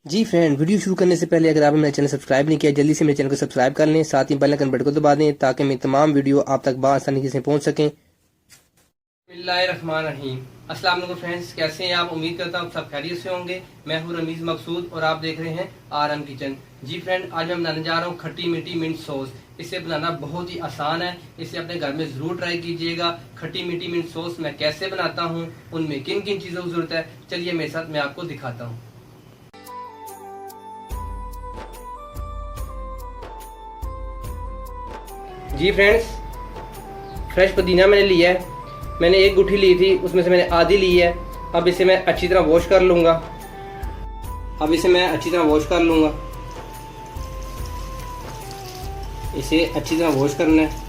जी friend, video शुरू करने से पहले अगर आपने मेरा चैनल सब्सक्राइब नहीं किया जल्दी से मेरे चैनल को सब्सक्राइब कर लें, साथ ही बेल आइकन बटन को दबा दें ताकि मेरी तमाम वीडियो आप तक बआसानी से पहुंच सकें। बिस्मिल्लाहिर्रहमानिर्रहीम। अस्सलाम वालेकुम फ्रेंड्स, कैसे हैं आप? उम्मीद करता हूँ सब खैरियत से होंगे। मैं हूँ रमीज मकसूद और आप देख रहे हैं RM किचन। जी फ्रेंड, आज मैं बनाने जा रहा हूँ खट्टी मीठी मिंट सॉस। इसे बनाना बहुत ही आसान है, इसे अपने घर में जरूर ट्राई कीजिएगा। खट्टी मीठी मिंट सॉस मैं कैसे बनाता हूँ, उनमें किन किन चीज़ों की जरूरत है, चलिए मेरे साथ मैं आपको दिखाता हूँ। जी फ्रेंड्स, फ्रेश पुदीना मैंने लिया है। मैंने एक गुठी ली थी, उसमें से मैंने आधी ली है। अब इसे मैं अच्छी तरह वॉश कर लूँगा। इसे अच्छी तरह वॉश करना है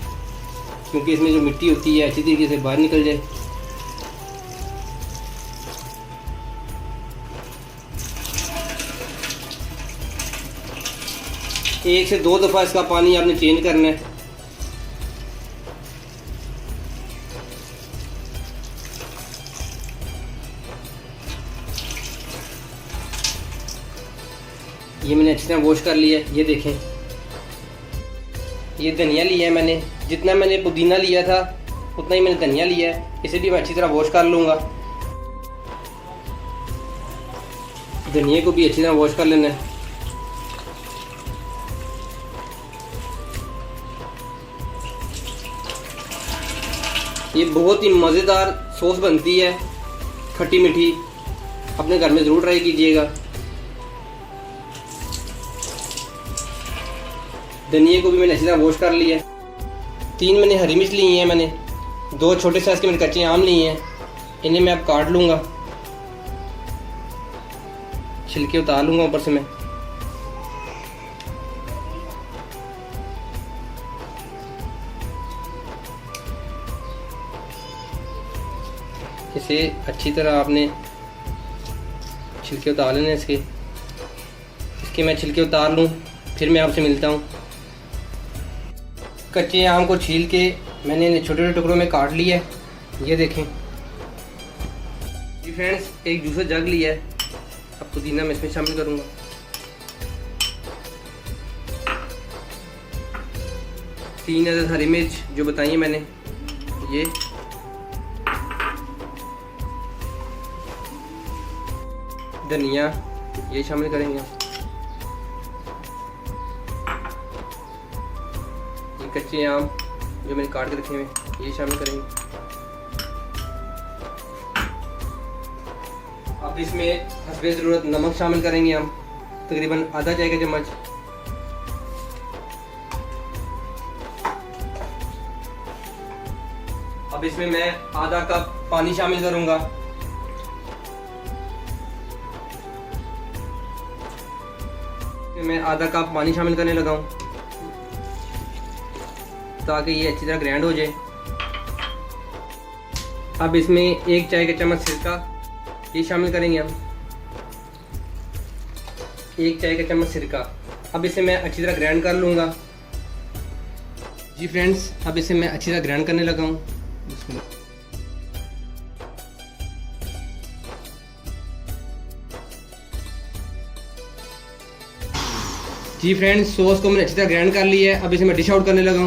क्योंकि इसमें जो मिट्टी होती है अच्छी तरीके से बाहर निकल जाए। एक से दो दफ़ा इसका पानी आपने चेंज करना है। ये मैंने अच्छी तरह वॉश कर लिया है। ये देखें, ये धनिया लिया है मैंने। जितना मैंने पुदीना लिया था उतना ही मैंने धनिया लिया है। इसे भी मैं अच्छी तरह वॉश कर लूँगा। धनिया को भी अच्छी तरह वॉश कर लेना है। ये बहुत ही मज़ेदार सॉस बनती है खट्टी मीठी, अपने घर में ज़रूर ट्राई कीजिएगा। धनिया को भी मैंने अच्छी तरह वॉश कर लिया है। 3 मैंने हरी मिर्च ली है। मैंने 2 छोटे साइज़ के मैंने कच्चे आम लिए हैं। इन्हें मैं अब काट लूँगा, छिलके उतार लूँगा ऊपर से मैं। इसे अच्छी तरह आपने छिलके उतार लेने इसके मैं छिलके उतार लूँ, फिर मैं आपसे मिलता हूँ। कच्चे आम को छील के मैंने इन्हें छोटे छोटे टुकड़ों में काट लिया है। ये देखें जी फ्रेंड्स, एक जूसर जग लिया है। अब पुदीना मैं इसमें शामिल करूँगा। तीन अदद हरी मिर्च जो बताई है मैंने, ये धनिया ये शामिल करेंगे। ये कच्चे आम जो मैंने काट के रखे हुए ये शामिल करेंगे। अब इसमें हस्बे ज़रूरत नमक शामिल करेंगे हम, तकरीबन आधा चाय का चम्मच। अब इसमें मैं आधा कप पानी शामिल करूंगा। मैं आधा कप पानी शामिल करने लगा हूं ताकि ये अच्छी तरह ग्राइंड हो जाए। अब इसमें 1 चाय का चम्मच सिरका ये शामिल करेंगे हम। 1 चाय का चम्मच सिरका। अब इसे मैं अच्छी तरह ग्राइंड कर लूँगा। जी फ्रेंड्स, अब इसे मैं अच्छी तरह ग्राइंड करने लगा हूँ। जी फ्रेंड्स, सॉस को मैंने अच्छी तरह ग्राइंड कर लिया है। अब इसे मैं डिश आउट करने लगा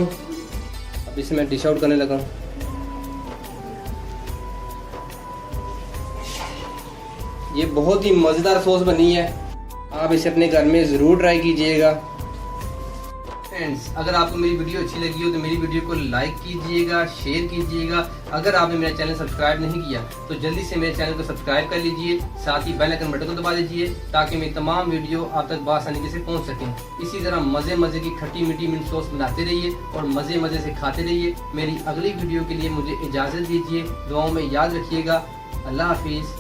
हूँ। ये बहुत ही मज़ेदार सॉस बनी है, आप इसे अपने घर में ज़रूर ट्राई कीजिएगा। फ्रेंड्स, अगर आपको मेरी वीडियो अच्छी लगी हो तो मेरी वीडियो को लाइक कीजिएगा, शेयर कीजिएगा। अगर आपने मेरा चैनल सब्सक्राइब नहीं किया तो जल्दी से मेरे चैनल को सब्सक्राइब कर लीजिए, साथ ही बेल आइकन बटन को दबा दीजिए ताकि मेरी तमाम वीडियो आप तक बआसानी से पहुंच सकें। इसी तरह मज़े मज़े की खट्टी मीठी मिंट सॉस बनाते रहिए और मज़े मज़े से खाते रहिए। मेरी अगली वीडियो के लिए मुझे इजाज़त दीजिए। दुआओं में याद रखिएगा। अल्लाह हाफिज़।